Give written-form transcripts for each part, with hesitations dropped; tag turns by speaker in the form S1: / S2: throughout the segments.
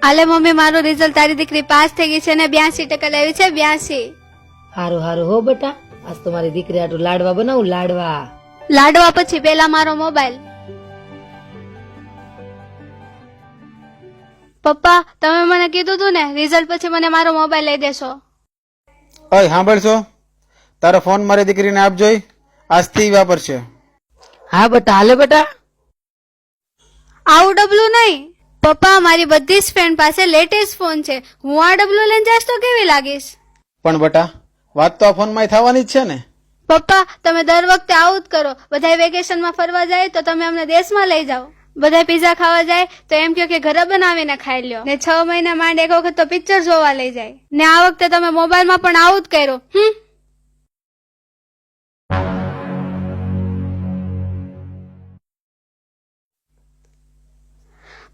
S1: હાલે મમ્મી, મારું રિઝલ્ટ તારી દીકરી પાસ થઈ ગઈ છે ને 82% લાવી છે. 82.
S2: હારું હારું હો બેટા, આજ તો મારી દીકરી આટલું લાડવા બનાવું.
S1: લાડવા પછી પેલા મારો મોબાઈલ. પપ્પા, તમે મને કીધું તું ને રિઝલ્ટ પછી મને મારો મોબાઈલ લઈ દેશો.
S3: ઓય સાંભળશો, તારો ફોન મારી દીકરીને આપજો, આજથી વાપરશે.
S2: હા બેટા, હાલે બેટા.
S1: આવું ડબલું નહીં પપ્પા, મારી બધી જ ફ્રેન્ડ પાસે લેટેસ્ટ ફોન છે. હું આ ડબલું લઈને જઈશ તો કેવી લાગીશ?
S3: પણ બટા, વાત તો આ ફોનમાં થવાની જ છે ને.
S1: પપ્પા, તમે દર વખતે આવું જ કરો. બધા વેકેશનમાં ફરવા જાય તો તમે અમને દેશમાં લઈ જાઓ. બધા પીઝા ખાવા જાય તો એમ કહો કે ઘરે બનાવીને ખાઈ લ્યો. ને 6 મહિના માંડ એક વખત તો પિક્ચર જોવા લઈ જાય. ને આ વખતે તમે મોબાઈલમાં પણ આવું જ કર્યું.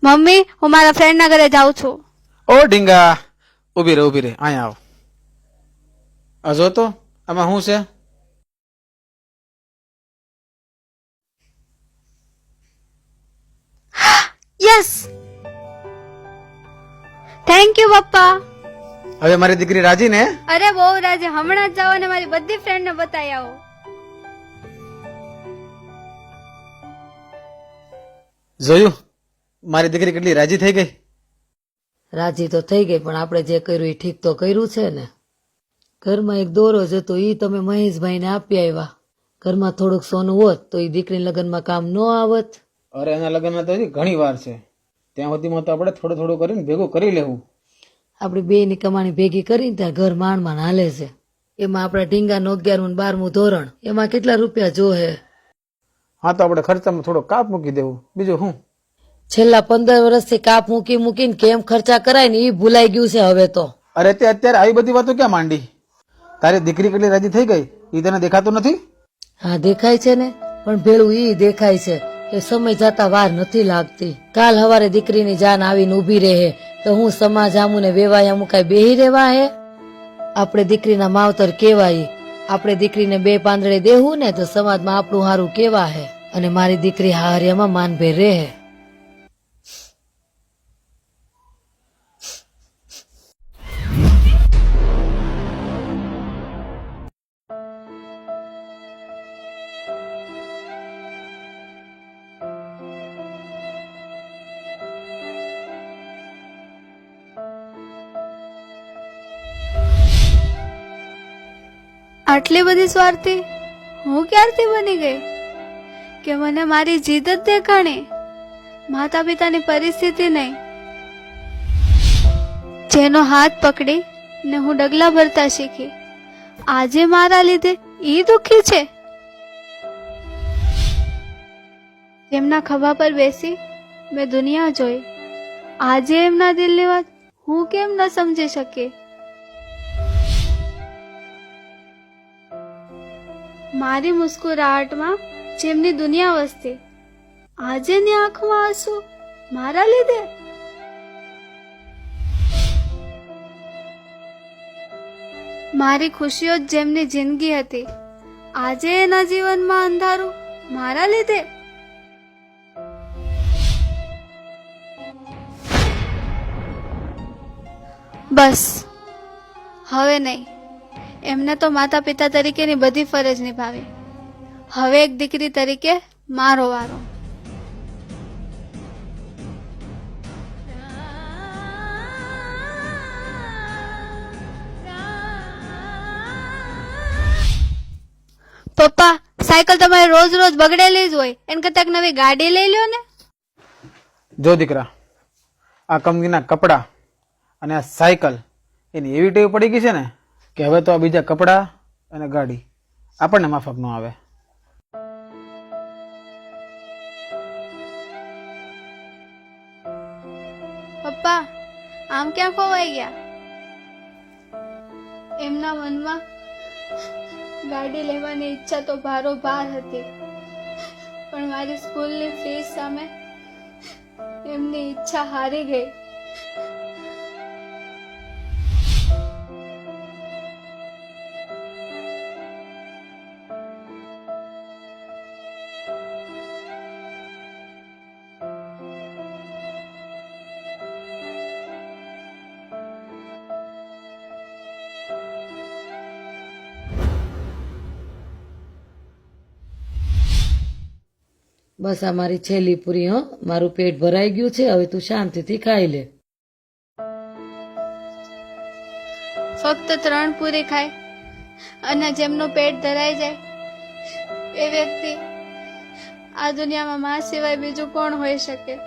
S1: મમ્મી, હું મારા ફ્રેન્ડ ના ઘરે જાઉં છું.
S3: ઓ ઢીંગા, ઉભી રે અહીંયા આવ. આ જો તો આમાં શું છે?
S1: યસ, થેન્ક યુ પપ્પા.
S3: હવે મારી દીકરી રાજી ને?
S1: અરે બહુ રાજી. હમણાં જ જાઓ અને મારી બધી ફ્રેન્ડ ને બતાવી આવો.
S3: જોયું મારી દીકરી કેટલી રાજી થઈ ગઈ?
S2: રાજી તો થઈ ગઈ, પણ આપણે જે કર્યું એ ઠીક તો કર્યું છે ને. ઘરમાં એક દોરો જ હતો, એ તમે મહેશભાઈને આપી આવ્યા. ઘરમાં થોડુંક સોનું હોત તો એ દીકરી લગ્નમાં કામ ન આવત.
S3: અરે એના લગ્નમાં તો હજી ઘણી વાર છે, ત્યાં સુધીમાં તો આપણે થોડું થોડું કરીને ભેગું કરી લેવું.
S2: આપડી બે ની કમાણી ભેગી કરીને ત્યાં ઘર માંડ હાલે છે. એમાં આપણા ઢીંગાનું 11મું ને 12મું ધોરણ, એમાં કેટલા રૂપિયા જોહે?
S3: હા, તો આપણે ખર્ચામાં થોડો કાપ મૂકી દેવું, બીજું શું?
S2: છેલ્લા 15 વર્ષથી કાપ મૂકીને કેમ ખર્ચા કરાય ને એ ભૂલાઈ ગયું છે હવે તો.
S3: અરે તે અત્યારે આવી બધી વાતો ક્યાં માંડી? તારી દીકરી કેટલી રાજી થઈ ગઈ એ તને દેખાતું નથી?
S2: હા દેખાય છે ને, પણ ભેળું ઈ દેખાય છે કે સમય જતા વાર નથી લાગતી. કાલ હવારે દીકરીની જાન આવીને ઉભી રહે તો હું સમાજ આમુને વેવાયા મુકાય બેહી રહેવા હે? આપણે દીકરીના માવતર કેવાય, આપણે દીકરીને 2 પાંદડે દેવું ને તો સમાજમાં આપણું હારું કેવા હે, અને મારી દીકરી હારિયામાં માનભેર રહે.
S1: આટલી બધી સ્વાર્થી હું ક્યારથી બની ગઈ કે મને મારી જીદ જ દેખાણી, માતા પિતાની પરિસ્થિતિ નહીં. જેનો હાથ પકડી ને હું ડગલા ભરતા શીખી, આજે મારા લીધે ઈ દુખી છે. જેમના ખભા પર બેસી મેં દુનિયા જોઈ, આજે એમના દિલની વાત હું કેમ ન સમજી શકી? મારી મુસ્કુરાહટમાં જેમની દુનિયા વસતી, આજે ની આંખમાં આંસુ મારા લીધે. મારી ખુશીઓ જ જેમની જિંદગી હતી, આજે એના જીવનમાં અંધારું મારા લીધે. બસ હવે નહીં. એમને તો માતા પિતા તરીકેની બધી ફરજ નિભાવી, હવે એક દીકરી તરીકે મારો વારો. પપ્પા, સાયકલ તમારી રોજ રોજ બગડેલી જ હોય, એન કરતા એક નવી ગાડી લઈ લ્યો ને.
S3: જો દીકરા, આ કંપનીના કપડા અને આ સાયકલ એની એવી ટેવ પડી ગઈ છે ને કે હવે તો આ બીજા કપડા અને ગાડી આપણને માફક ન આવે.
S1: પપ્પા, આમ ક્યાં ખોવાઈ ગયા? એમના મનમાં ગાડી લેવાની ઈચ્છા તો ભારોભાર હતી, પણ મારી સ્કૂલની ફીસ સામે એમની ઈચ્છા હારી ગઈ.
S2: બસ આ મારી છેલ્લી પૂરી. હો, મારું પેટ ભરાઈ ગયું છે, હવે તું શાંતિથી ખાઈ લે.
S1: ફક્ત 3 પૂરી ખાય અને જેમનું પેટ ધરાઈ જાય એ વ્યક્તિ આ દુનિયામાં માં સિવાય બીજું કોણ હોઈ શકે?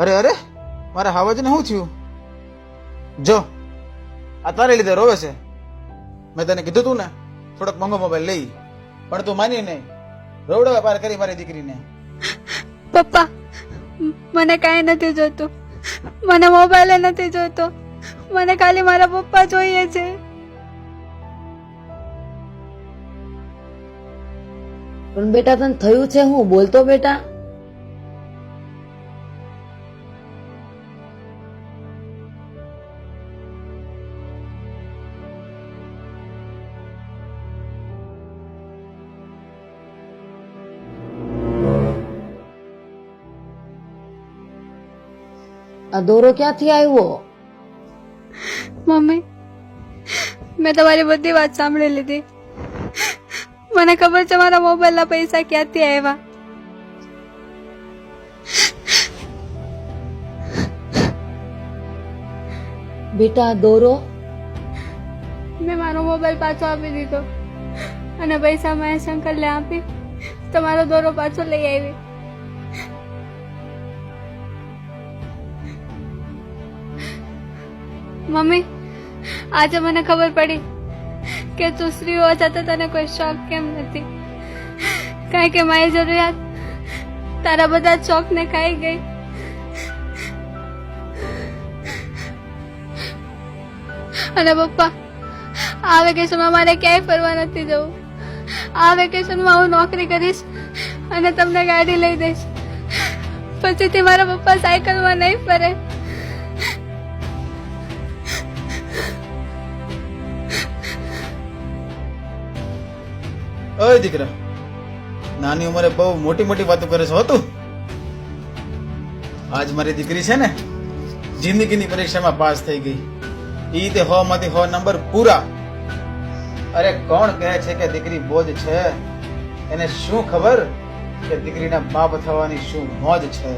S3: અરે અરે, મારા હાવજને શું થયું? જો આ તારે લીધે રોવે છે. મેં તને કીધું તું ને થોડોક મોંઘો મોબાઈલ લઈ, પણ તું માની નહીં. રોવડાવે પાર કરી મારી દીકરીને.
S1: પપ્પા, મને કાંઈ નથી જોતું, મને મોબાઈલ નથી જોતો, મને ખાલી મારા પપ્પા જોઈએ છે.
S2: પણ બેટા તને થયું છે હું? બોલતો બેટા. આ દોરો ક્યાંથી આવ્યો?
S1: મમ્મી, મેં તમારી બધી વાત સાંભળી લીધી. મને ખબર છે મારા મોબાઈલના પૈસા ક્યાંથી આવ્યા.
S2: બેટા આ દોરો?
S1: મેં મારો મોબાઈલ પાછો આપી દીધો અને પૈસા મહેશ અંકલને આપી તો મારો દોરો પાછો લઈ આવી. મમ્મી, આજે મને ખબર પડી કે તું સ્ત્રીઓ છતાં તને કોઈ શોખ કેમ નથી. કારણ કે મારી જરૂરિયાત તારા બધા શોખને ખાઈ ગઈ. અને પપ્પા, આ વેકેશનમાં મારે ક્યાંય ફરવા નથી જવું. આ વેકેશનમાં હું નોકરી કરીશ અને તમને ગાડી લઈ દઈશ. પછીથી મારા પપ્પા સાયકલમાં નહીં ફરે.
S3: ઓય દીકરા, નાની ઉંમરે બહુ મોટી મોટી વાતો કરે છે. હતું આજ મારી દીકરી છે ને જિંદગીની પરીક્ષામાં પાસ થઈ ગઈ. ઈ તે 100 માંથી 100 નંબર પૂરા. અરે કોણ કહે છે કે દીકરી બોજ છે? એને શું ખબર કે દીકરીના બાપ થવાની શું મોજ છે?